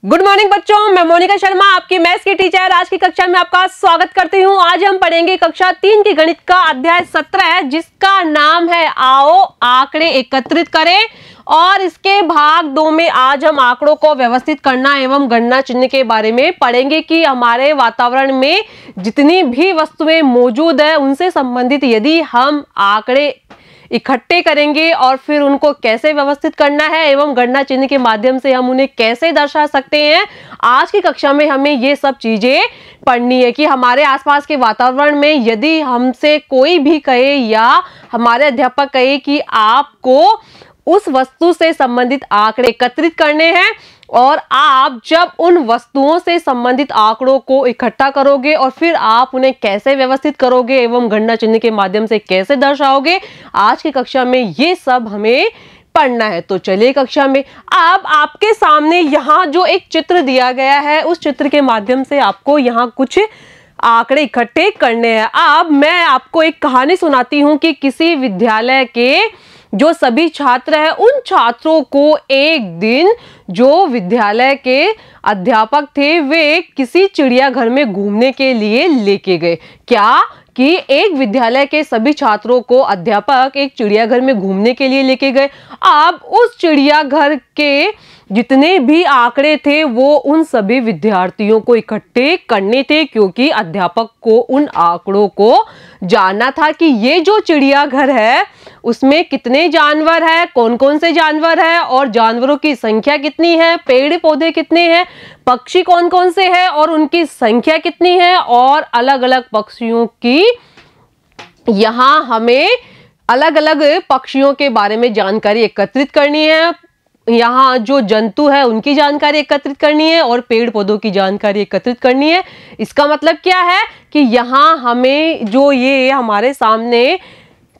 Good morning बच्चों, मैं मोनिका शर्मा आपकी मैथ्स की टीचर आज की कक्षा में आपका स्वागत करती हूँ। आज हम पढ़ेंगे कक्षा 3 की गणित का अध्याय 17 जिसका नाम है आओ आंकड़े एकत्रित करें। और इसके भाग 2 में आज हम आंकड़ों को व्यवस्थित करना एवं गणना चिन्ह के बारे में पढ़ेंगे कि हमारे वातावरण में जितनी भी वस्तुएं मौजूद है उनसे संबंधित यदि हम आंकड़े इकट्ठे करेंगे और फिर उनको कैसे व्यवस्थित करना है एवं गणना चिन्ह के माध्यम से हम उन्हें कैसे दर्शा सकते हैं। आज की कक्षा में हमें ये सब चीजें पढ़नी है कि हमारे आसपास के वातावरण में यदि हमसे कोई भी कहे या हमारे अध्यापक कहे कि आपको उस वस्तु से संबंधित आंकड़े एकत्रित करने हैं और आप जब उन वस्तुओं से संबंधित आंकड़ों को इकट्ठा करोगे और फिर आप उन्हें कैसे व्यवस्थित करोगे एवं गणना चिन्ह के माध्यम से कैसे दर्शाओगे, आज की कक्षा में ये सब हमें पढ़ना है। तो चलिए कक्षा में। अब आपके सामने यहाँ जो एक चित्र दिया गया है उस चित्र के माध्यम से आपको यहाँ कुछ आंकड़े इकट्ठे करने हैं। अब मैं आपको एक कहानी सुनाती हूँ कि किसी विद्यालय के जो सभी छात्र हैं उन छात्रों को एक दिन जो विद्यालय के अध्यापक थे वे किसी चिड़ियाघर में घूमने के लिए लेके गए। क्या कि एक विद्यालय के सभी छात्रों को अध्यापक एक चिड़ियाघर में घूमने के लिए लेके गए। अब उस चिड़ियाघर के जितने भी आंकड़े थे वो उन सभी विद्यार्थियों को इकट्ठे करने थे क्योंकि अध्यापक को उन आंकड़ों को जानना था कि ये जो चिड़ियाघर है उसमें कितने जानवर है, कौन कौन से जानवर है और जानवरों की संख्या कितनी है, पेड़ पौधे कितने हैं, पक्षी कौन कौन से हैं और उनकी संख्या कितनी है और अलग अलग पक्षियों की यहाँ हमें अलग अलग पक्षियों के बारे में जानकारी एकत्रित करनी है। यहाँ जो जंतु है उनकी जानकारी एकत्रित करनी है और पेड़ पौधों की जानकारी एकत्रित करनी है। इसका मतलब क्या है कि यहाँ हमें जो ये हमारे सामने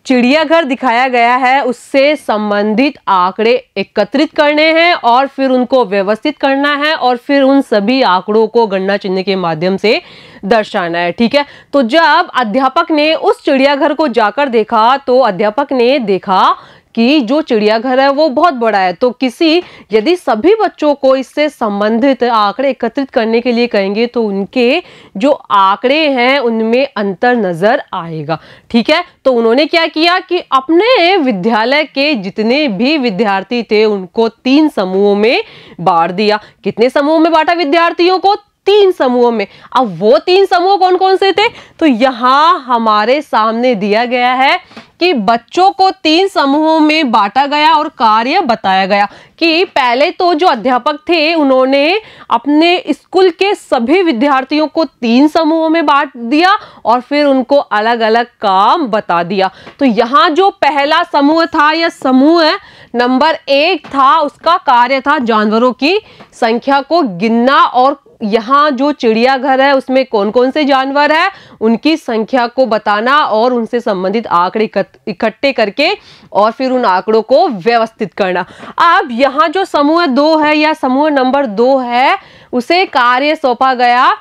चिड़ियाघर दिखाया गया है उससे संबंधित आंकड़े एकत्रित करने हैं और फिर उनको व्यवस्थित करना है और फिर उन सभी आंकड़ों को गणना चिन्ह के माध्यम से दर्शाना है। ठीक है, तो जब अध्यापक ने उस चिड़ियाघर को जाकर देखा तो अध्यापक ने देखा कि जो चिड़ियाघर है वो बहुत बड़ा है। तो यदि सभी बच्चों को इससे संबंधित आंकड़े एकत्रित करने के लिए कहेंगे तो उनके जो आंकड़े हैं उनमें अंतर नजर आएगा। ठीक है, तो उन्होंने क्या किया कि अपने विद्यालय के जितने भी विद्यार्थी थे उनको 3 समूहों में बांट दिया। कितने समूह में बांटा विद्यार्थियों को? 3 समूहों में। अब वो 3 समूह कौन कौन से थे? तो यहाँ हमारे सामने दिया गया है कि बच्चों को 3 समूहों में बांटा गया और कार्य बताया गया कि पहले तो जो अध्यापक थे उन्होंने अपने स्कूल के सभी विद्यार्थियों को 3 समूहों में बांट दिया और फिर उनको अलग अलग काम बता दिया। तो यहाँ जो पहला समूह था या समूह नंबर 1 था उसका कार्य था जानवरों की संख्या को गिनना और यहाँ जो चिड़ियाघर है उसमें कौन कौन से जानवर है उनकी संख्या को बताना और उनसे संबंधित आंकड़े इकट्ठे करके और फिर उन आंकड़ों को व्यवस्थित करना। अब यहाँ जो समूह 2 है या समूह नंबर 2 है उसे कार्य सौंपा गया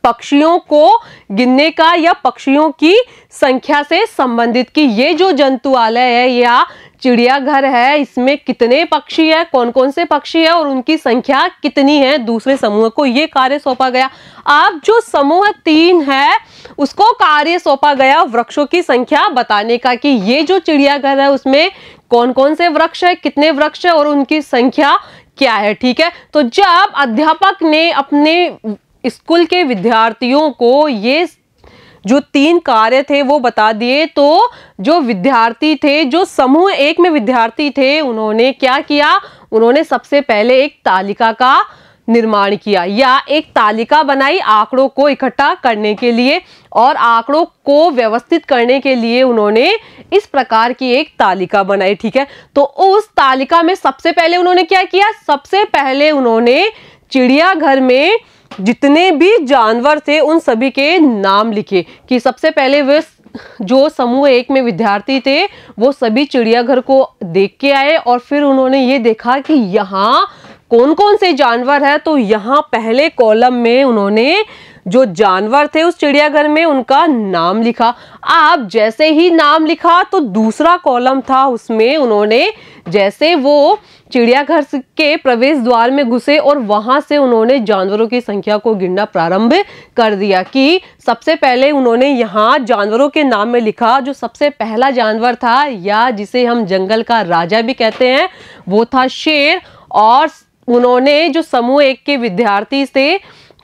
पक्षियों को गिनने का या पक्षियों की संख्या से संबंधित कि ये जो जंतुआलय है या चिड़ियाघर है इसमें कितने पक्षी है, कौन कौन से पक्षी है और उनकी संख्या कितनी है। दूसरे समूह को ये कार्य सौंपा गया। अब जो समूह 3 है उसको कार्य सौंपा गया वृक्षों की संख्या बताने का कि ये जो चिड़ियाघर है उसमें कौन कौन से वृक्ष है, कितने वृक्ष है और उनकी संख्या क्या है। ठीक है, तो जब अध्यापक ने अपने स्कूल के विद्यार्थियों को ये जो 3 कार्य थे वो बता दिए तो जो विद्यार्थी थे जो समूह 1 में विद्यार्थी थे उन्होंने क्या किया, उन्होंने सबसे पहले एक तालिका का निर्माण किया या एक तालिका बनाई आंकड़ों को इकट्ठा करने के लिए और आंकड़ों को व्यवस्थित करने के लिए उन्होंने इस प्रकार की एक तालिका बनाई। ठीक है, तो उस तालिका में सबसे पहले उन्होंने क्या किया, सबसे पहले उन्होंने चिड़ियाघर में जितने भी जानवर थे उन सभी के नाम लिखे कि सबसे पहले वे जो समूह 1 में विद्यार्थी थे वो सभी चिड़ियाघर को देख के आए और फिर उन्होंने ये देखा कि यहाँ कौन कौन से जानवर है। तो यहाँ पहले कॉलम में उन्होंने जो जानवर थे उस चिड़ियाघर में उनका नाम लिखा। अब जैसे ही नाम लिखा तो दूसरा कॉलम था उसमें उन्होंने जैसे वो चिड़ियाघर के प्रवेश द्वार में घुसे और वहां से उन्होंने जानवरों की संख्या को गिनना प्रारंभ कर दिया कि सबसे पहले उन्होंने यहाँ जानवरों के नाम में लिखा जो सबसे पहला जानवर था या जिसे हम जंगल का राजा भी कहते हैं वो था शेर। और उन्होंने जो समूह 1 के विद्यार्थी थे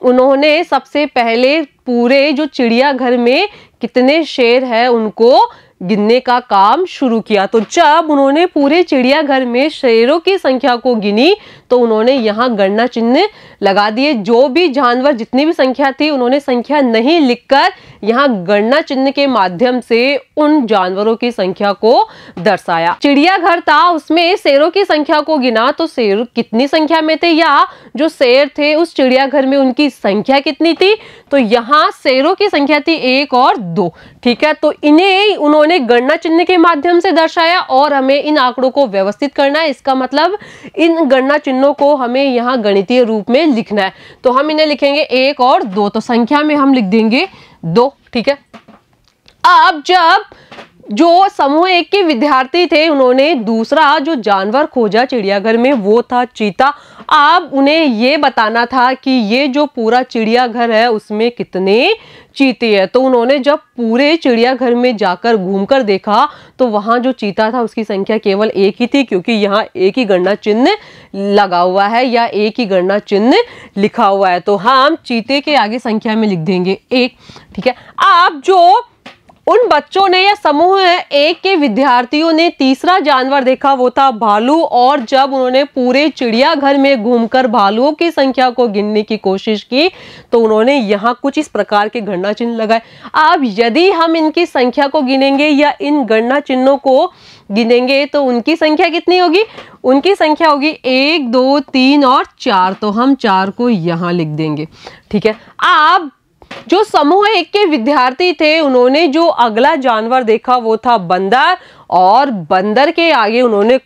उन्होंने सबसे पहले पूरे जो चिड़ियाघर में कितने शेर हैं उनको गिनने का काम शुरू किया। तो जब उन्होंने पूरे चिड़ियाघर में शेरों की संख्या को गिनी तो उन्होंने यहाँ गणना चिन्ह लगा दिए। जो भी जानवर जितनी भी संख्या थी उन्होंने संख्या नहीं लिखकर यहाँ गणना चिन्ह के माध्यम से उन जानवरों की संख्या को दर्शाया। चिड़ियाघर था उसमें शेरों की संख्या को गिना तो शेर कितनी संख्या में थे या जो शेर थे उस चिड़ियाघर में उनकी संख्या कितनी थी। तो यहाँ शेरों की संख्या थी 1 और 2। ठीक है, तो इन्हें उन्होंने गणना चिन्ह के माध्यम से दर्शाया और हमें इन आंकड़ों को व्यवस्थित करना है। इसका मतलब इन गणना चिन्हों को हमें यहाँ गणितीय रूप में लिखना है। तो हम इन्हें लिखेंगे 1 और 2। तो संख्या में हम लिख देंगे 2। ठीक है, अब जब जो समूह 1 के विद्यार्थी थे उन्होंने दूसरा जो जानवर खोजा चिड़ियाघर में वो था चीता। अब उन्हें ये बताना था कि ये जो पूरा चिड़ियाघर है उसमें कितने चीते हैं। तो उन्होंने जब पूरे चिड़ियाघर में जाकर घूमकर देखा तो वहां जो चीता था उसकी संख्या केवल 1 ही थी क्योंकि यहाँ एक ही गणना चिन्ह लगा हुआ है या एक ही गणना चिन्ह लिखा हुआ है। तो हम चीते के आगे संख्या में लिख देंगे 1। ठीक है, अब जो उन बच्चों ने या समूह 1 के विद्यार्थियों ने तीसरा जानवर देखा वो था भालू। और जब उन्होंने पूरे चिड़ियाघर में घूमकर भालुओं की संख्या को गिनने की कोशिश की तो उन्होंने यहाँ कुछ इस प्रकार के गणना चिन्ह लगाए। अब यदि हम इनकी संख्या को गिनेंगे या इन गणना चिन्हों को गिनेंगे तो उनकी संख्या कितनी होगी। उनकी संख्या होगी 1 2 3 और 4। तो हम 4 को यहाँ लिख देंगे। ठीक है, अब जो समूह 1 के विद्यार्थी थे उन्होंने जो अगला जानवर देखा वो था बंदर। और बंदर के आगे उन्होंने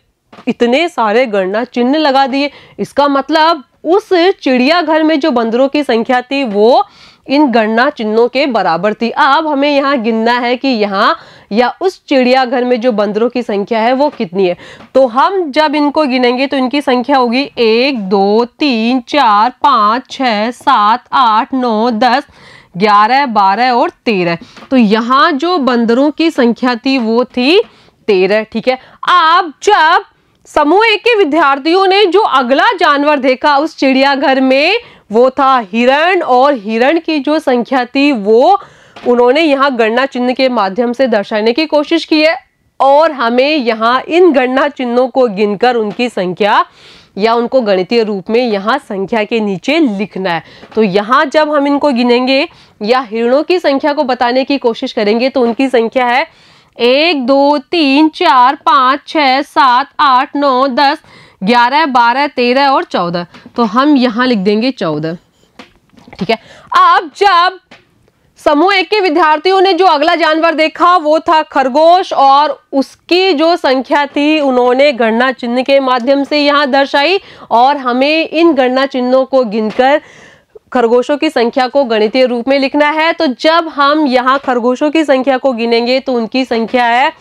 इतने सारे गणना चिन्ह लगा दिए। इसका मतलब उस चिड़ियाघर में जो बंदरों की संख्या थी वो इन गणना चिन्हों के बराबर थी। अब हमें यहाँ गिनना है कि यहाँ या उस चिड़ियाघर में जो बंदरों की संख्या है वो कितनी है। तो हम जब इनको गिनेंगे तो इनकी संख्या होगी 1 2 3 4 5 6 7 8 9 10 11 12 और 13। तो यहाँ जो बंदरों की संख्या थी वो थी 13। ठीक है, अब जब समूह 1 के विद्यार्थियों ने जो अगला जानवर देखा उस चिड़ियाघर में वो था हिरण। और हिरण की जो संख्या थी वो उन्होंने यहाँ गणना चिन्ह के माध्यम से दर्शाने की कोशिश की है। और हमें यहाँ इन गणना चिन्हों को गिनकर उनकी संख्या या उनको गणितीय रूप में यहाँ संख्या के नीचे लिखना है। तो यहाँ जब हम इनको गिनेंगे या हिरणों की संख्या को बताने की कोशिश करेंगे तो उनकी संख्या है 1 2 3 4 5 6 7 8 9 10 11 12 13 और 14। तो हम यहाँ लिख देंगे 14। ठीक है, अब जब समूह 1 के विद्यार्थियों ने जो अगला जानवर देखा वो था खरगोश। और उसकी जो संख्या थी उन्होंने गणना चिन्ह के माध्यम से यहाँ दर्शाई। और हमें इन गणना चिन्हों को गिनकर खरगोशों की संख्या को गणितीय रूप में लिखना है। तो जब हम यहाँ खरगोशों की संख्या को गिनेंगे तो उनकी संख्या है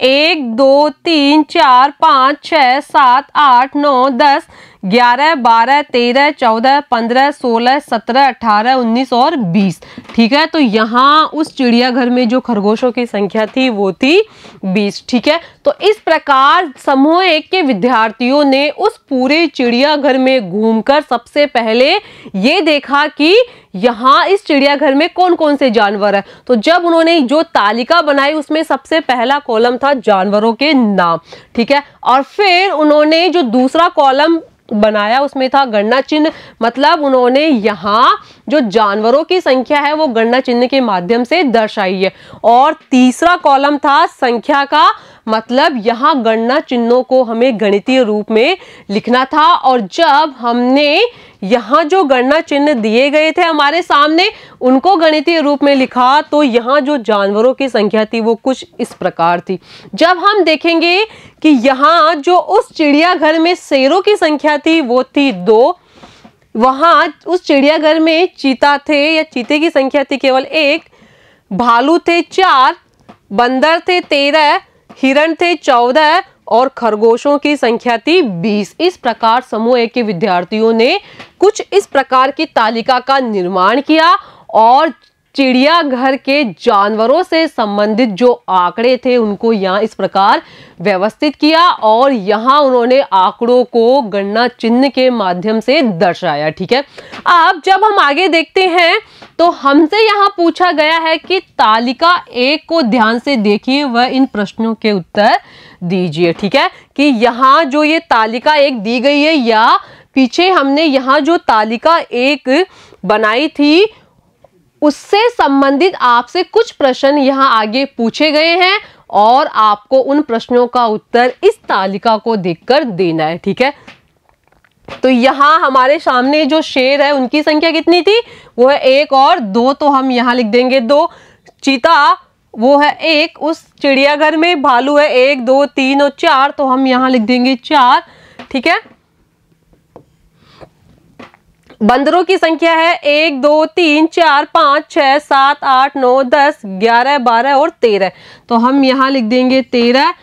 1 2 3 4 5 6 7 8 9 10 11 12 13 14 15 16 17 18 19 और 20। ठीक है, तो यहाँ उस चिड़ियाघर में जो खरगोशों की संख्या थी वो थी 20। ठीक है, तो इस प्रकार समूह 1 के विद्यार्थियों ने उस पूरे चिड़ियाघर में घूमकर सबसे पहले ये देखा कि यहाँ इस चिड़ियाघर में कौन कौन से जानवर है। तो जब उन्होंने जो तालिका बनाई उसमें सबसे पहला कॉलम था जानवरों के नाम। ठीक है, और फिर उन्होंने जो दूसरा कॉलम बनाया उसमें था गणना चिन्ह। मतलब उन्होंने यहाँ जो जानवरों की संख्या है वो गणना चिन्ह के माध्यम से दर्शाई है। और तीसरा कॉलम था संख्या का। मतलब यहाँ गणना चिन्हों को हमें गणितीय रूप में लिखना था। और जब हमने यहाँ जो गणना चिन्ह दिए गए थे हमारे सामने उनको गणितीय रूप में लिखा तो यहाँ जो जानवरों की संख्या थी वो कुछ इस प्रकार थी। जब हम देखेंगे कि यहाँ जो उस चिड़ियाघर में शेरों की संख्या थी वो थी 2। वहां उस चिड़ियाघर में चीता थे या चीते की संख्या थी केवल 1, भालू थे 4, बंदर थे 13, हिरण थे 14 और खरगोशों की संख्या थी 20। इस प्रकार समूह 1 के विद्यार्थियों ने कुछ इस प्रकार की तालिका का निर्माण किया और चिड़ियाघर के जानवरों से संबंधित जो आंकड़े थे उनको यहाँ इस प्रकार व्यवस्थित किया और यहाँ उन्होंने आंकड़ों को गणना चिन्ह के माध्यम से दर्शाया। ठीक है, अब जब हम आगे देखते हैं तो हमसे यहाँ पूछा गया है कि तालिका 1 को ध्यान से देखिए व इन प्रश्नों के उत्तर दीजिए। ठीक है, कि यहाँ जो ये तालिका 1 दी गई है या पीछे हमने यहाँ जो तालिका 1 बनाई थी उससे संबंधित आपसे कुछ प्रश्न यहाँ आगे पूछे गए हैं और आपको उन प्रश्नों का उत्तर इस तालिका को देखकर देना है। ठीक है, तो यहाँ हमारे सामने जो शेर है उनकी संख्या कितनी थी, वो है 1 और 2, तो हम यहाँ लिख देंगे 2। चीता वो है 1 उस चिड़ियाघर में, भालू है 1 2 3 और 4, तो हम यहाँ लिख देंगे 4। ठीक है, बंदरों की संख्या है 1 2 3 4 5 6 7 8 9 10 11 12 और 13, तो हम यहाँ लिख देंगे 13।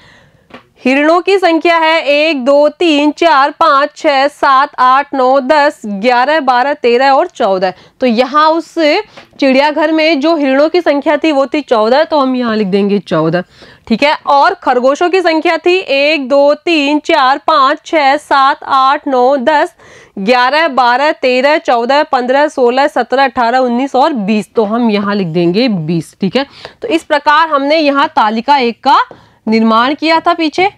हिरणों की संख्या है 1 2 3 4 5 6 7 8 9 10 11 12 13 और 14, तो यहाँ उस चिड़ियाघर में जो हिरणों की संख्या थी वो थी 14, तो हम यहाँ लिख देंगे 14। ठीक है, और खरगोशों की संख्या थी 1 2 3 4 5 6 7 8 9 10 11 12 13 14 15 16 17 18 19 और 20, तो हम यहाँ लिख देंगे 20। ठीक है, तो इस प्रकार हमने यहाँ तालिका 1 का निर्माण किया था पीछे,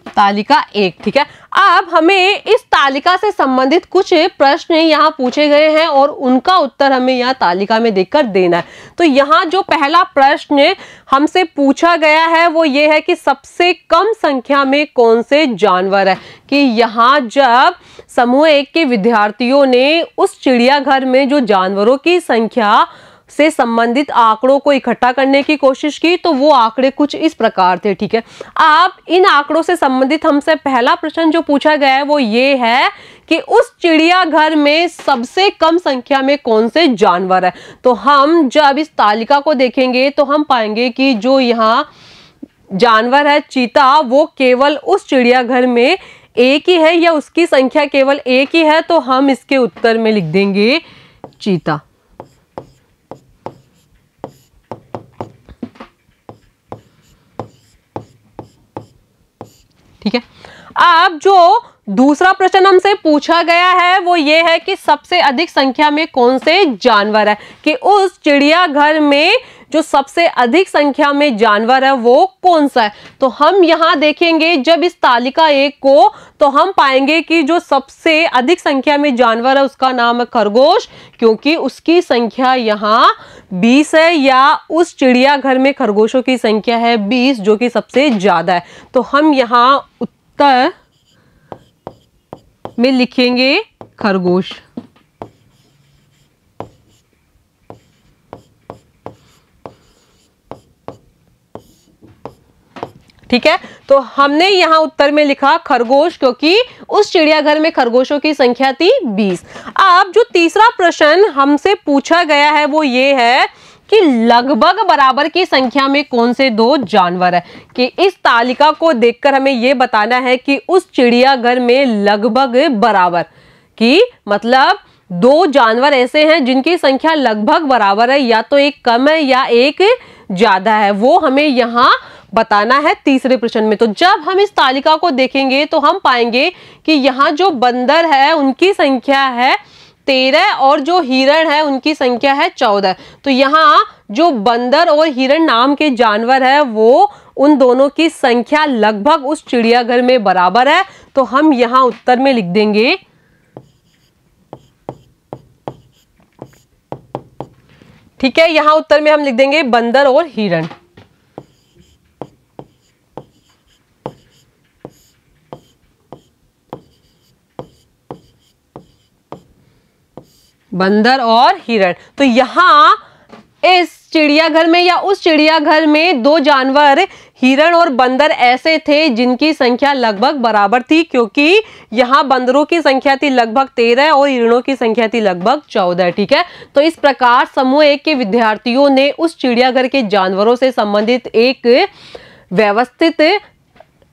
तालिका 1। ठीक है, अब हमें इस तालिका से संबंधित कुछ प्रश्न यहाँ पूछे गए हैं और उनका उत्तर हमें यहाँ तालिका में देखकर देना है। तो यहाँ जो पहला प्रश्न हमसे पूछा गया है वो ये है कि सबसे कम संख्या में कौन से जानवर है, कि यहाँ जब समूह 1 के विद्यार्थियों ने उस चिड़ियाघर में जो जानवरों की संख्या से संबंधित आंकड़ों को इकट्ठा करने की कोशिश की तो वो आंकड़े कुछ इस प्रकार थे। ठीक है, आप इन आंकड़ों से संबंधित हमसे पहला प्रश्न जो पूछा गया है वो ये है कि उस चिड़ियाघर में सबसे कम संख्या में कौन से जानवर है। तो हम जब इस तालिका को देखेंगे तो हम पाएंगे कि जो यहाँ जानवर है चीता, वो केवल उस चिड़ियाघर में एक ही है या उसकी संख्या केवल एक ही है, तो हम इसके उत्तर में लिख देंगे चीता। ठीक है, अब जो दूसरा प्रश्न हमसे पूछा गया है वो ये है कि सबसे अधिक संख्या में कौन से जानवर है, कि उस चिड़ियाघर में जो सबसे अधिक संख्या में जानवर है वो कौन सा है। तो हम यहाँ देखेंगे जब इस तालिका 1 को, तो हम पाएंगे कि जो सबसे अधिक संख्या में जानवर है उसका नाम है खरगोश, क्योंकि उसकी संख्या यहाँ 20 है, या उस चिड़ियाघर में खरगोशों की संख्या है 20 जो कि सबसे ज्यादा है। तो हम यहाँ उत्तर में लिखेंगे खरगोश। ठीक है, तो हमने यहाँ उत्तर में लिखा खरगोश क्योंकि उस चिड़ियाघर में खरगोशों की संख्या थी 20। अब जो तीसरा प्रश्न हमसे पूछा गया है वो ये है कि लगभग बराबर की संख्या में कौन से दो जानवर है, कि इस तालिका को देखकर हमें ये बताना है कि उस चिड़ियाघर में लगभग बराबर, की मतलब दो जानवर ऐसे हैं जिनकी संख्या लगभग बराबर है, या तो एक कम है या एक ज्यादा है, वो हमें यहाँ बताना है तीसरे प्रश्न में। तो जब हम इस तालिका को देखेंगे तो हम पाएंगे कि यहाँ जो बंदर है उनकी संख्या है 13 और जो हिरण है उनकी संख्या है 14। तो यहाँ जो बंदर और हिरण नाम के जानवर है वो उन दोनों की संख्या लगभग उस चिड़ियाघर में बराबर है, तो हम यहाँ उत्तर में लिख देंगे ठीक है, यहाँ उत्तर में हम लिख देंगे बंदर और हिरण। बंदर और हिरण। तो यहाँ इस चिड़ियाघर में या उस चिड़ियाघर में दो जानवर हिरण और बंदर ऐसे थे जिनकी संख्या लगभग बराबर थी, क्योंकि यहाँ बंदरों की संख्या थी लगभग 13 और हिरणों की संख्या थी लगभग 14। ठीक है, तो इस प्रकार समूह 1 के विद्यार्थियों ने उस चिड़ियाघर के जानवरों से संबंधित एक व्यवस्थित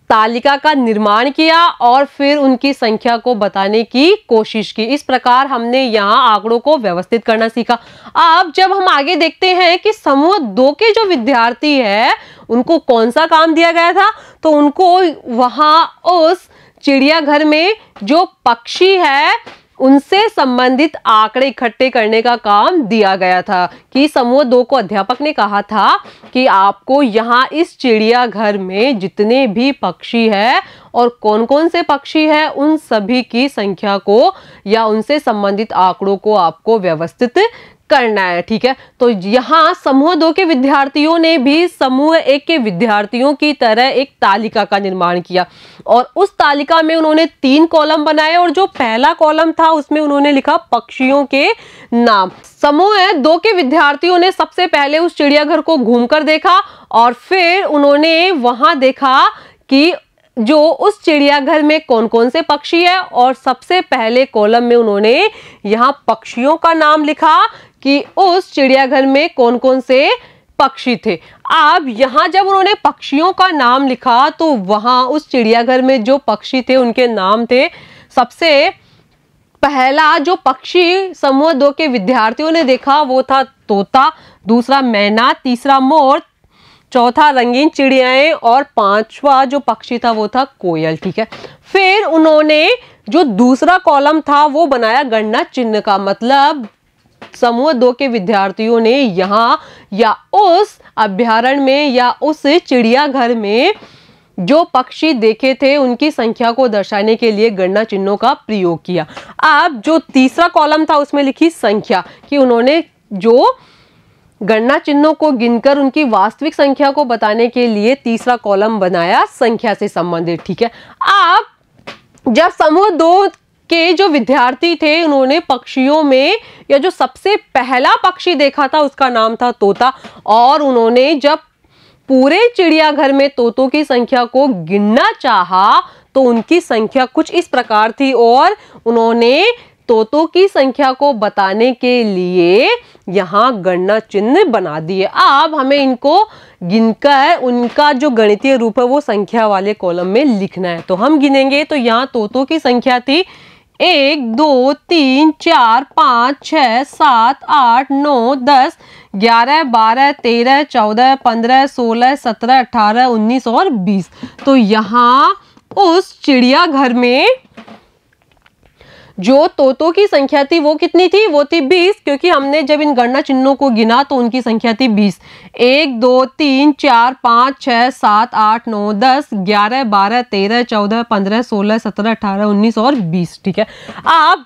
तालिका का निर्माण किया और फिर उनकी संख्या को बताने की कोशिश की। इस प्रकार हमने यहाँ आंकड़ों को व्यवस्थित करना सीखा। अब जब हम आगे देखते हैं कि समूह 2 के जो विद्यार्थी है उनको कौन सा काम दिया गया था, तो उनको वहां उस चिड़ियाघर में जो पक्षी है उनसे संबंधित आंकड़े इकट्ठे करने का काम दिया गया था। कि समूह 2 को अध्यापक ने कहा था कि आपको यहाँ इस चिड़ियाघर में जितने भी पक्षी है और कौन कौन से पक्षी है उन सभी की संख्या को या उनसे संबंधित आंकड़ों को आपको व्यवस्थित करना है। ठीक है, तो यहाँ समूह 2 के विद्यार्थियों ने भी समूह 1 के विद्यार्थियों की तरह एक तालिका का निर्माण किया और उस तालिका में उन्होंने 3 कॉलम बनाए और जो पहला कॉलम था उसमें उन्होंने लिखा पक्षियों के नाम। समूह 2 के विद्यार्थियों ने सबसे पहले उस चिड़ियाघर को घूमकर देखा और फिर उन्होंने वहां देखा कि जो उस चिड़ियाघर में कौन कौन से पक्षी है और सबसे पहले कॉलम में उन्होंने यहाँ पक्षियों का नाम लिखा कि उस चिड़ियाघर में कौन कौन से पक्षी थे। अब यहाँ जब उन्होंने पक्षियों का नाम लिखा तो वहां उस चिड़ियाघर में जो पक्षी थे उनके नाम थे, सबसे पहला जो पक्षी समूह 2 के विद्यार्थियों ने देखा वो था तोता, दूसरा मैना, तीसरा मोर, चौथा रंगीन चिड़ियाएं और पांचवा जो पक्षी था वो था कोयल। ठीक है, फिर उन्होंने जो दूसरा कॉलम था वो बनाया गणना चिन्ह का। मतलब समूह 2 के विद्यार्थियों ने यहाँ या उस अभ्यारण्य में या उस चिड़ियाघर में जो पक्षी देखे थे उनकी संख्या को दर्शाने के लिए गणना चिन्हों का प्रयोग किया। अब जो तीसरा कॉलम था उसमें लिखी संख्या, कि उन्होंने जो गणना चिन्हों को गिनकर उनकी वास्तविक संख्या को बताने के लिए तीसरा कॉलम बनाया संख्या से संबंधित। ठीक है, अब जब समूह 2 के जो विद्यार्थी थे उन्होंने पक्षियों में या जो सबसे पहला पक्षी देखा था उसका नाम था तोता और उन्होंने जब पूरे चिड़ियाघर में तोतों की संख्या को गिनना चाहा तो उनकी संख्या कुछ इस प्रकार थी और उन्होंने तोतों की संख्या को बताने के लिए यहाँ गणना चिन्ह बना दिए। अब हमें इनको गिनकर उनका जो गणितीय रूप है वो संख्या वाले कॉलम में लिखना है। तो हम गिनेंगे तो यहाँ तोतों की संख्या थी 1 2 3 4 5 6 7 8 9 10 11 12 13 14 15 16 17 18 19 और 20। तो यहाँ उस चिड़ियाघर में जो तोतों की संख्या थी वो कितनी थी, वो थी 20, क्योंकि हमने जब इन गणना चिन्हों को गिना तो उनकी संख्या थी 20। 1 2 3 4 5 6 7 8 9 10 11 12 13 14 15 16 17 18 19 और 20। ठीक है, अब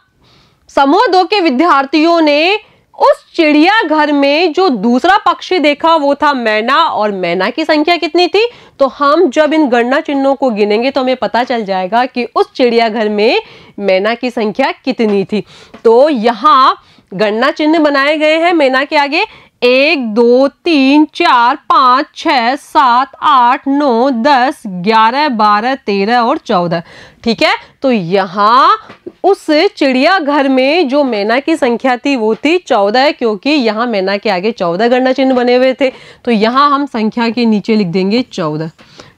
समूह 2 के विद्यार्थियों ने उस चिड़ियाघर में जो दूसरा पक्षी देखा वो था मैना और मैना की संख्या कितनी थी। तो हम जब इन गणना चिन्हों को गिनेंगे तो हमें पता चल जाएगा कि उस चिड़ियाघर में मैना की संख्या कितनी थी। तो यहाँ गणना चिन्ह बनाए गए हैं मैना के आगे 1 2 3 4 5 6 7 8 9 10 11 12 13 और 14। ठीक है, तो यहाँ उस चिड़ियाघर में जो मैना की संख्या थी वो थी 14, क्योंकि यहाँ मैना के आगे 14 गणना चिन्ह बने हुए थे। तो यहाँ हम संख्या के नीचे लिख देंगे 14।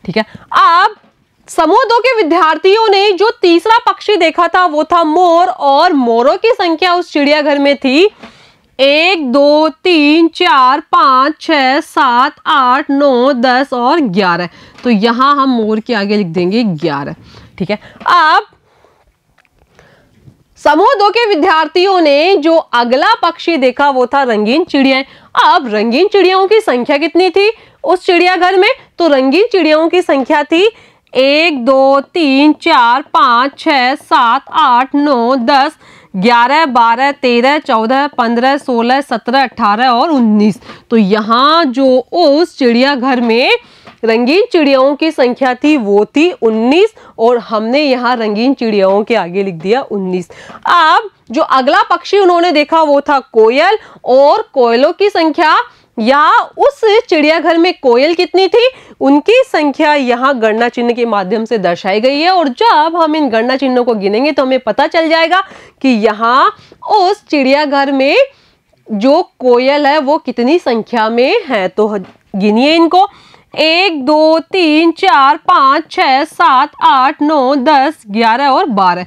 ठीक है, अब समूह 2 के विद्यार्थियों ने जो तीसरा पक्षी देखा था वो था मोर और मोरों की संख्या उस चिड़ियाघर में थी 1 2 3 4 5 6 7 8 9 10 और 11। तो यहाँ हम मोर के आगे लिख देंगे 11। ठीक है, अब समूह 2 के विद्यार्थियों ने जो अगला पक्षी देखा वो था रंगीन चिड़ियाएं। अब रंगीन चिड़ियाओं की संख्या कितनी थी उस चिड़ियाघर में, तो रंगीन चिड़ियाओं की संख्या थी 1 2 3 4 5 6 7 8 9 10 11 12 13 14 15 16 17 18 और 19। तो यहाँ जो उस चिड़ियाघर में रंगीन चिड़ियाओं की संख्या थी वो थी 19 और हमने यहाँ रंगीन चिड़ियाओं के आगे लिख दिया 19। अब जो अगला पक्षी उन्होंने देखा वो था कोयल और कोयलों की संख्या या उस चिड़ियाघर में कोयल कितनी थी, उनकी संख्या यहाँ गणना चिन्ह के माध्यम से दर्शाई गई है। और जब हम इन गणना चिन्हों को गिनेंगे तो हमें पता चल जाएगा कि यहाँ उस चिड़ियाघर में जो कोयल है वो कितनी संख्या में है। तो गिनिए इनको, 1 2 3 4 5 6 7 8 9 10 11 और 12।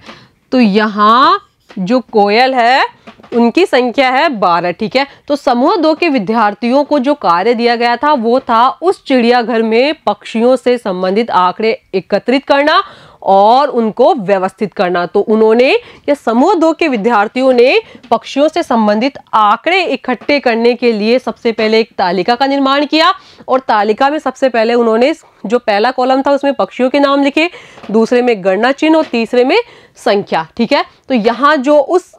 तो यहाँ जो कोयल है उनकी संख्या है 12। ठीक है, तो समूह 2 के विद्यार्थियों को जो कार्य दिया गया था वो था उस चिड़ियाघर में पक्षियों से संबंधित आंकड़े एकत्रित करना और उनको व्यवस्थित करना। तो उन्होंने, या समूह 2 के विद्यार्थियों ने पक्षियों से संबंधित आंकड़े इकट्ठे करने के लिए सबसे पहले एक तालिका का निर्माण किया। और तालिका में सबसे पहले उन्होंने जो पहला कॉलम था उसमें पक्षियों के नाम लिखे, दूसरे में गणना चिन्ह और तीसरे में संख्या। ठीक है, तो यहाँ जो उस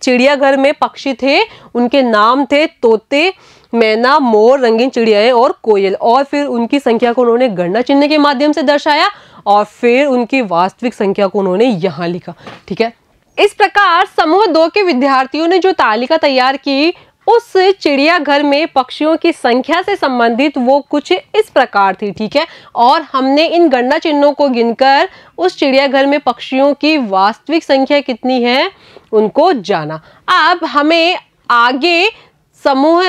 चिड़ियाघर में पक्षी थे उनके नाम थे तोते, मैना, मोर, रंगीन चिड़ियाएं और कोयल। और फिर उनकी संख्या को उन्होंने गणना चिन्ह के माध्यम से दर्शाया और फिर उनकी वास्तविक संख्या को उन्होंने यहाँ लिखा। ठीक है, इस प्रकार समूह 2 के विद्यार्थियों ने जो तालिका तैयार की उस चिड़ियाघर में पक्षियों की संख्या से संबंधित वो कुछ इस प्रकार थी। ठीक है, और हमने इन गणना चिन्हों को गिनकर उस चिड़ियाघर में पक्षियों की वास्तविक संख्या कितनी है उनको जाना। अब हमें आगे समूह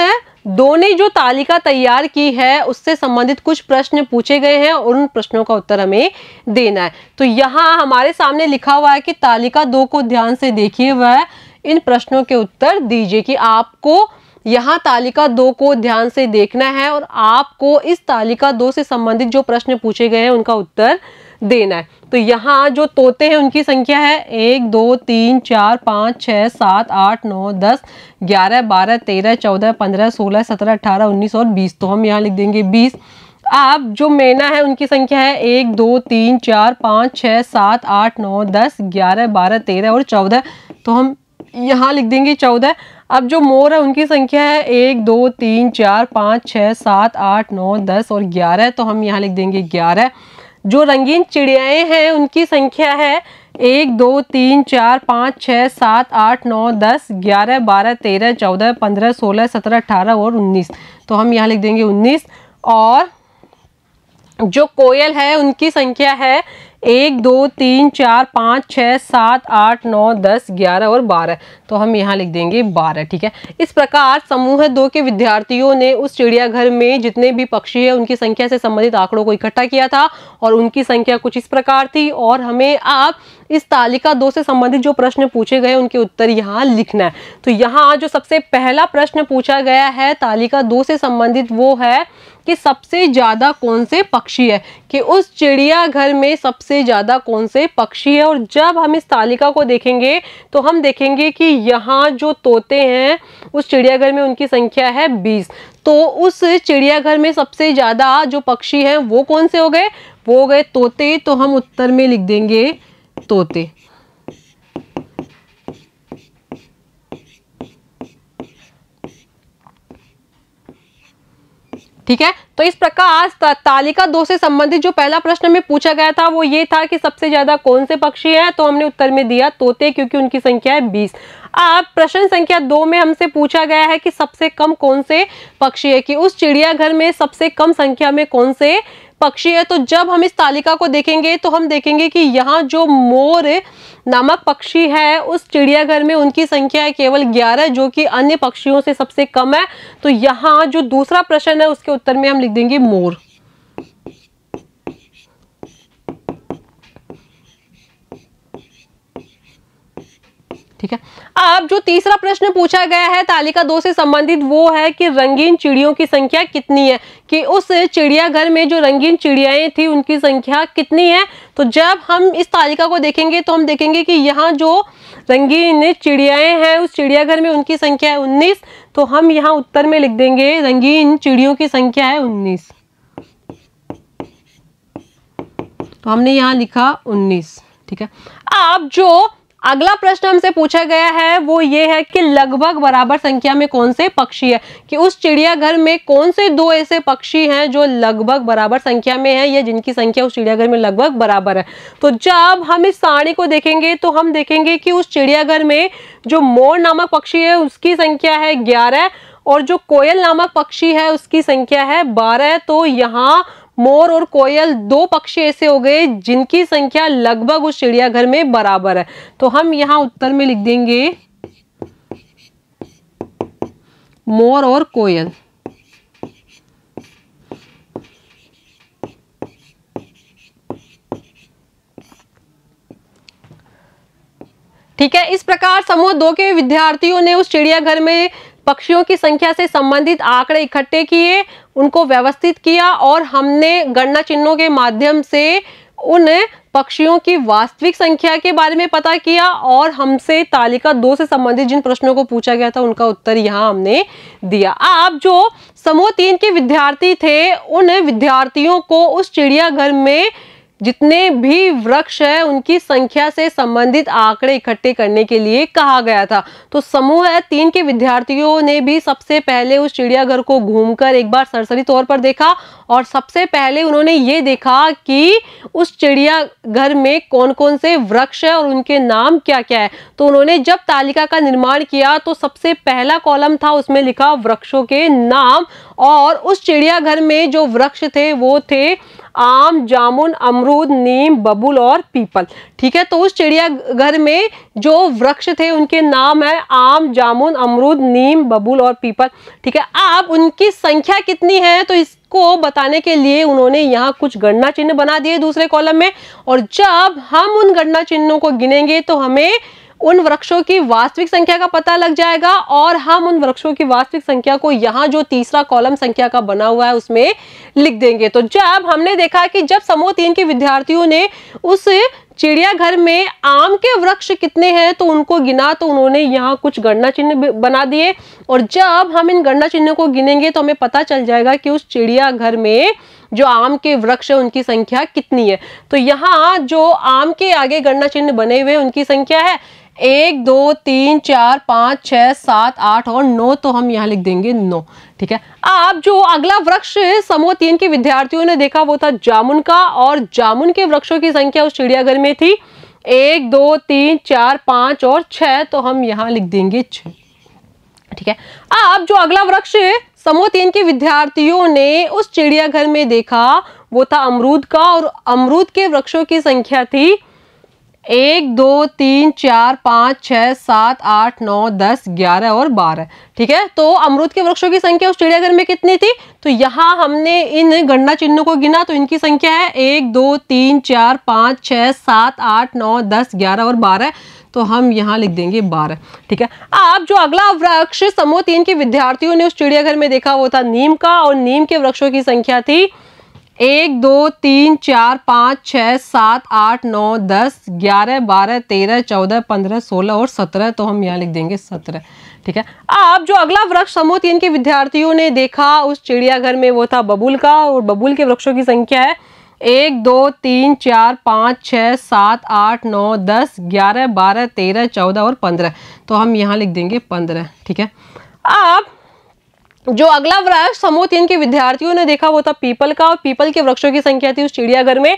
2 ने जो तालिका तैयार की है उससे संबंधित कुछ प्रश्न पूछे गए हैं और उन प्रश्नों का उत्तर हमें देना है। तो यहाँ हमारे सामने लिखा हुआ है कि तालिका 2 को ध्यान से देखिए व इन प्रश्नों के उत्तर दीजिए। कि आपको यहाँ तालिका 2 को ध्यान से देखना है और आपको इस तालिका 2 से संबंधित जो प्रश्न पूछे गए हैं उनका उत्तर देना है। तो यहाँ जो तोते हैं उनकी संख्या है 1 2 3 4 5 6 7 8 9 10 11 12 13 14 15 16 17 18 19 और 20। तो हम यहाँ लिख देंगे 20। अब जो मैना है उनकी संख्या है 1 2 3 4 5 6 7 8 9 10 11 12 13 और 14। तो हम यहाँ लिख देंगे 14। अब जो मोर है उनकी संख्या है 1 2 3 4 5 6 7 8 9 10 और 11। तो हम यहाँ लिख देंगे 11। जो रंगीन चिड़ियाएं हैं उनकी संख्या है 1 2 3 4 5 6 7 8 9 10 11 12 13 14 15 16 17 18 और 19। तो हम यहाँ लिख देंगे 19। और जो कोयल है उनकी संख्या है 1 2 3 4 5 6 7 8 9 10 11 और 12। तो हम यहाँ लिख देंगे 12। ठीक है, इस प्रकार समूह 2 के विद्यार्थियों ने उस चिड़ियाघर में जितने भी पक्षी है उनकी संख्या से संबंधित आंकड़ों को इकट्ठा किया था और उनकी संख्या कुछ इस प्रकार थी। और हमें आप इस तालिका 2 से संबंधित जो प्रश्न पूछे गए उनके उत्तर यहाँ लिखना है। तो यहाँ जो सबसे पहला प्रश्न पूछा गया है तालिका 2 से संबंधित वो है कि सबसे ज्यादा कौन से पक्षी है, कि उस चिड़ियाघर में सबसे ज्यादा कौन से पक्षी है। और जब हम इस तालिका को देखेंगे तो हम देखेंगे कि यहाँ जो तोते हैं उस चिड़ियाघर में उनकी संख्या है 20। तो उस चिड़ियाघर में सबसे ज्यादा जो पक्षी हैं वो कौन से हो गए, वो हो गए तोते। तो हम उत्तर में लिख देंगे तोते। ठीक है, तो इस प्रकार तालिका 2 से संबंधित जो पहला प्रश्न में पूछा गया था वो ये था कि सबसे ज्यादा कौन से पक्षी हैं। तो हमने उत्तर में दिया तोते, क्योंकि उनकी संख्या है 20। अब प्रश्न संख्या 2 में हमसे पूछा गया है कि सबसे कम कौन से पक्षी है, कि उस चिड़ियाघर में सबसे कम संख्या में कौन से पक्षी है। तो जब हम इस तालिका को देखेंगे तो हम देखेंगे कि यहाँ जो मोर नामक पक्षी है उस चिड़ियाघर में उनकी संख्या है केवल 11, जो कि अन्य पक्षियों से सबसे कम है। तो यहाँ जो दूसरा प्रश्न है उसके उत्तर में हम लिख देंगे मोर। ठीक है, अब जो तीसरा प्रश्न पूछा गया है तालिका 2 से संबंधित वो है कि रंगीन चिड़ियों की संख्या कितनी है, कि उस चिड़ियाघर में जो रंगीन चिड़ियाएं थी उनकी संख्या कितनी है। तो जब हम इस तालिका को देखेंगे तो हम देखेंगे कि यहाँ जो रंगीन चिड़ियाएं हैं उस चिड़ियाघर में उनकी संख्या है 19। तो हम यहाँ उत्तर में लिख देंगे रंगीन चिड़ियों की संख्या है 19। तो हमने यहाँ लिखा 19। ठीक है, अब जो अगला प्रश्न हमसे पूछा गया है वो ये है कि लगभग बराबर संख्या में कौन से पक्षी है, कि उस चिड़ियाघर में कौन से 2 ऐसे पक्षी हैं जो लगभग बराबर संख्या में है या जिनकी संख्या उस चिड़ियाघर में लगभग बराबर है। तो जब हम इस सारणी को देखेंगे तो हम देखेंगे कि उस चिड़ियाघर में जो मोर नामक पक्षी है उसकी संख्या है 11 और जो कोयल नामक पक्षी है उसकी संख्या है 12। तो यहाँ मोर और कोयल दो पक्षी ऐसे हो गए जिनकी संख्या लगभग उस चिड़ियाघर में बराबर है। तो हम यहाँ उत्तर में लिख देंगे मोर और कोयल। ठीक है, इस प्रकार समूह 2 के विद्यार्थियों ने उस चिड़ियाघर में पक्षियों की संख्या से संबंधित आंकड़े इकट्ठे किए, उनको व्यवस्थित किया और हमने गणना चिन्हों के माध्यम से उन पक्षियों की वास्तविक संख्या के बारे में पता किया और हमसे तालिका 2 से संबंधित जिन प्रश्नों को पूछा गया था उनका उत्तर यहाँ हमने दिया। अब जो समूह 3 के विद्यार्थी थे उन विद्यार्थियों को उस चिड़ियाघर में जितने भी वृक्ष है उनकी संख्या से संबंधित आंकड़े इकट्ठे करने के लिए कहा गया था। तो समूह 3 के विद्यार्थियों ने भी सबसे पहले उस चिड़ियाघर को घूमकर एक बार सरसरी तौर पर देखा और सबसे पहले उन्होंने ये देखा कि उस चिड़ियाघर में कौन कौन से वृक्ष है और उनके नाम क्या क्या है। तो उन्होंने जब तालिका का निर्माण किया तो सबसे पहला कॉलम था उसमें लिखा वृक्षों के नाम और उस चिड़ियाघर में जो वृक्ष थे वो थे आम, जामुन, अमरूद, नीम, बबूल और पीपल। ठीक है, तो उस चिड़ियाघर में जो वृक्ष थे उनके नाम है आम, जामुन, अमरूद, नीम, बबूल और पीपल। ठीक है, अब उनकी संख्या कितनी है तो इसको बताने के लिए उन्होंने यहाँ कुछ गणना चिन्ह बना दिए दूसरे कॉलम में और जब हम उन गणना चिन्हों को गिनेंगे तो हमें उन वृक्षों की वास्तविक संख्या का पता लग जाएगा और हम उन वृक्षों की वास्तविक संख्या को यहाँ जो तीसरा कॉलम संख्या का बना हुआ है उसमें लिख देंगे। तो जब हमने देखा कि जब समूह 3 के विद्यार्थियों ने उस चिड़ियाघर में आम के वृक्ष कितने हैं तो उनको गिना तो उन्होंने यहाँ कुछ गणना चिन्ह बना दिए और जब हम इन गणना चिन्हों को गिनेंगे तो हमें पता चल जाएगा कि उस चिड़ियाघर में जो आम के वृक्ष है उनकी संख्या कितनी है। तो यहाँ जो आम के आगे गणना चिन्ह बने हुए उनकी संख्या है 1, 2, 3, 4, 5, 6, 7, 8 और 9। तो हम यहाँ लिख देंगे 9। ठीक है, अब जो अगला वृक्ष समूह 3 के विद्यार्थियों ने देखा वो था जामुन का और जामुन के वृक्षों की संख्या उस चिड़ियाघर में थी 1, 2, 3, 4, 5 और 6। तो हम यहाँ लिख देंगे 6। ठीक है, अब जो अगला वृक्ष समूह 3 के विद्यार्थियों ने उस चिड़ियाघर में देखा वो था अमरूद का और अमरूद के वृक्षों की संख्या थी 1, 2, 3, 4, 5, 6, 7, 8, 9, 10, 11 और 12। ठीक है, तो अमरूद के वृक्षों की संख्या उस चिड़ियाघर में कितनी थी तो यहाँ हमने इन गणना चिन्हों को गिना तो इनकी संख्या है 1, 2, 3, 4, 5, 6, 7, 8, 9, 10, 11 और 12। तो हम यहाँ लिख देंगे 12। ठीक है, अब जो अगला वृक्ष समूह 3 के विद्यार्थियों ने उस चिड़ियाघर में देखा वो था नीम का और नीम के वृक्षों की संख्या थी 1, 2, 3, 4, 5, 6, 7, 8, 9, 10, 11, 12, 13, 14, 15, 16 और 17। तो हम यहाँ लिख देंगे 17। ठीक है, अब जो अगला वृक्ष समूह 3 के विद्यार्थियों ने देखा उस चिड़ियाघर में वो था बबूल का और बबूल के वृक्षों की संख्या है 1, 2, 3, 4, 5, 6, 7, 8, 9, 10, 11, 12, 13, 14 और 15। तो हम यहाँ लिख देंगे 15। ठीक है, अब जो अगला वृक्ष समूह 3 के विद्यार्थियों ने देखा वो था पीपल का और पीपल के वृक्षों की संख्या थी उस चिड़ियाघर में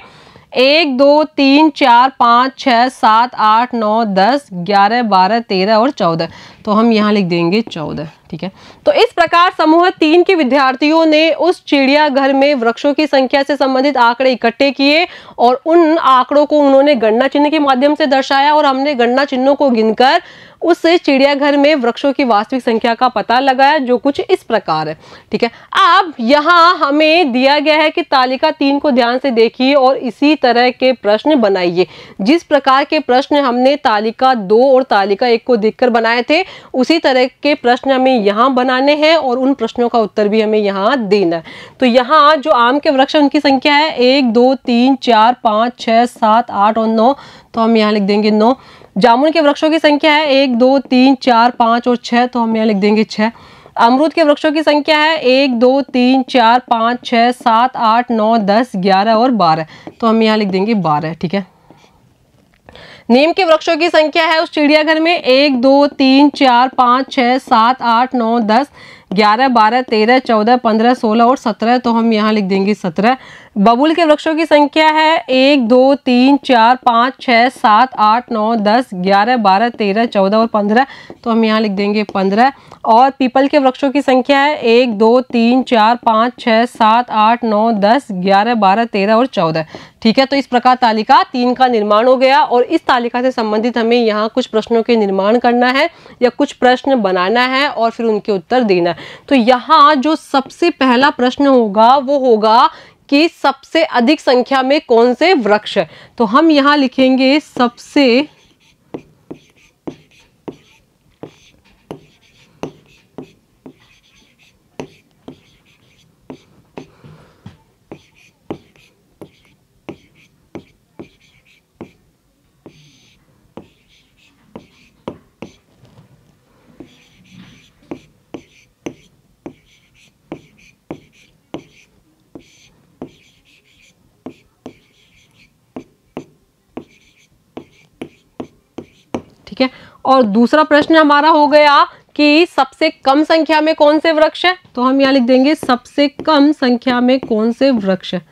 1, 2, 3, 4, 5, 6, 7, 8, 9, 10, 11, 12, 13 और 14। तो हम यहाँ लिख देंगे 14। ठीक है, तो इस प्रकार समूह 3 के विद्यार्थियों ने उस चिड़ियाघर में वृक्षों की संख्या से संबंधित आंकड़े इकट्ठे किए और उन आंकड़ों को उन्होंने गणना चिन्ह के माध्यम से दर्शाया और हमने गणना चिन्हों को गिनकर उस चिड़ियाघर में वृक्षों की वास्तविक संख्या का पता लगाया जो कुछ इस प्रकार है। ठीक है, अब यहाँ हमें दिया गया है कि तालिका 3 को ध्यान से देखिए और इसी तरह के प्रश्न बनाइए। जिस प्रकार के प्रश्न हमने तालिका 2 और तालिका 1 को देखकर बनाए थे उसी तरह के प्रश्न हमें यहाँ बनाने हैं और उन प्रश्नों का उत्तर भी हमें यहाँ देना है। तो यहाँ जो आम के वृक्ष उनकी संख्या है 1, 2, 3, 4, 5, 6, 7, 8 और 9। तो हम यहाँ लिख देंगे 9। जामुन के वृक्षों की संख्या है 1, 2, 3, 4, 5 और 6। तो हम यहाँ लिख देंगे 6। अमरूद के वृक्षों की संख्या है 1, 2, 3, 4, 5, 6, 7, 8, 9, 10, 11 और 12। तो हम यहाँ लिख देंगे 12। ठीक है, नीम के वृक्षों की संख्या है उस चिड़ियाघर में 1, 2, 3, 4, 5, 6, 7, 8, 9, 10, 11, 12, 13, 14, 15, 16 और 17। तो हम यहाँ लिख देंगे 17। बबूल के वृक्षों की संख्या है 1 2 3 4 5 6 7 8 9 10 11 12 13 14 और 15, तो हम यहाँ लिख देंगे 15। और पीपल के वृक्षों की संख्या है 1 2 3 4 5 6 7 8 9 10 11 12 13 और 14। ठीक है, तो इस प्रकार तालिका 3 का निर्माण हो गया और इस तालिका से संबंधित हमें यहाँ कुछ प्रश्नों के निर्माण करना है या कुछ प्रश्न बनाना है और फिर उनके उत्तर देना है। तो यहाँ जो सबसे पहला प्रश्न होगा वो होगा कि सबसे अधिक संख्या में कौन से वृक्ष है। तो हम यहाँ लिखेंगे सबसे ठीक है। और दूसरा प्रश्न हमारा हो गया कि सबसे कम संख्या में कौन से वृक्ष है। तो हम यहाँ लिख देंगे सबसे कम संख्या में कौन से वृक्ष है।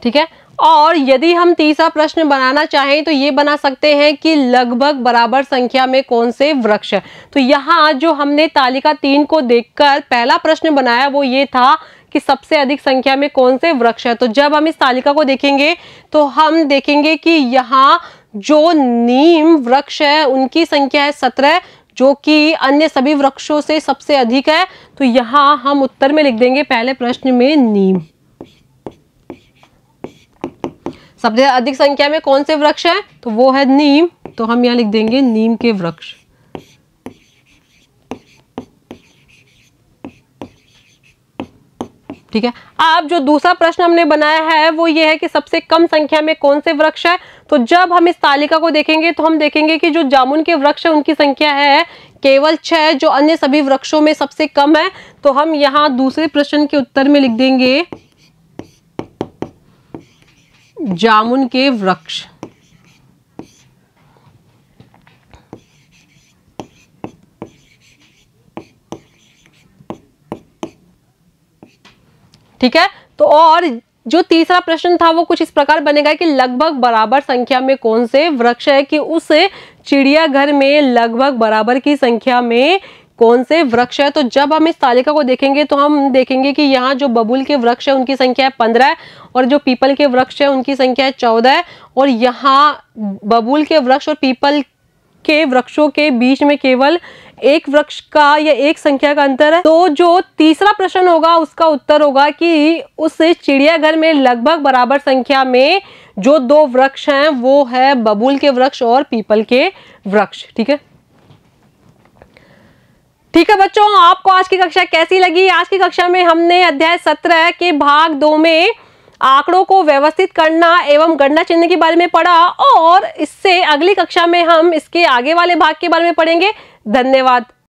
ठीक है। और यदि हम तीसरा प्रश्न बनाना चाहें तो ये बना सकते हैं कि लगभग बराबर संख्या में कौन से वृक्ष है। तो यहाँ जो हमने तालिका 3 को देखकर पहला प्रश्न बनाया वो ये था कि सबसे अधिक संख्या में कौन से वृक्ष है। तो जब हम इस तालिका को देखेंगे तो हम देखेंगे कि यहाँ जो नीम वृक्ष है उनकी संख्या है 17, जो कि अन्य सभी वृक्षों से सबसे अधिक है। तो यहाँ हम उत्तर में लिख देंगे पहले प्रश्न में नीम। सबसे अधिक संख्या में कौन से वृक्ष है तो वो है नीम, तो हम यहाँ लिख देंगे नीम के वृक्ष। ठीक है। अब जो दूसरा प्रश्न हमने बनाया है वो ये है कि सबसे कम संख्या में कौन से वृक्ष है। तो जब हम इस तालिका को देखेंगे तो हम देखेंगे कि जो जामुन के वृक्ष है उनकी संख्या है केवल 6, जो अन्य सभी वृक्षों में सबसे कम है। तो हम यहाँ दूसरे प्रश्न के उत्तर में लिख देंगे जामुन के वृक्ष। ठीक है। तो और जो तीसरा प्रश्न था वो कुछ इस प्रकार बनेगा कि लगभग बराबर संख्या में कौन से वृक्ष है, कि उस चिड़ियाघर में लगभग बराबर की संख्या में कौन से वृक्ष है। तो जब हम इस तालिका को देखेंगे तो हम देखेंगे कि यहाँ जो बबूल के वृक्ष है उनकी संख्या है 15 और जो पीपल के वृक्ष है उनकी संख्या है 14 और यहाँ बबूल के वृक्ष और पीपल के वृक्षों के बीच में केवल एक वृक्ष का या एक संख्या का अंतर है। तो जो तीसरा प्रश्न होगा उसका उत्तर होगा कि उस चिड़ियाघर में लगभग बराबर संख्या में जो 2 वृक्ष हैं वो है बबूल के वृक्ष और पीपल के वृक्ष। ठीक है। ठीक है बच्चों, आपको आज की कक्षा कैसी लगी। आज की कक्षा में हमने अध्याय 17 के भाग 2 में आंकड़ों को व्यवस्थित करना एवं गणना चिन्ह के बारे में पढ़ा और इससे अगली कक्षा में हम इसके आगे वाले भाग के बारे में पढ़ेंगे। धन्यवाद।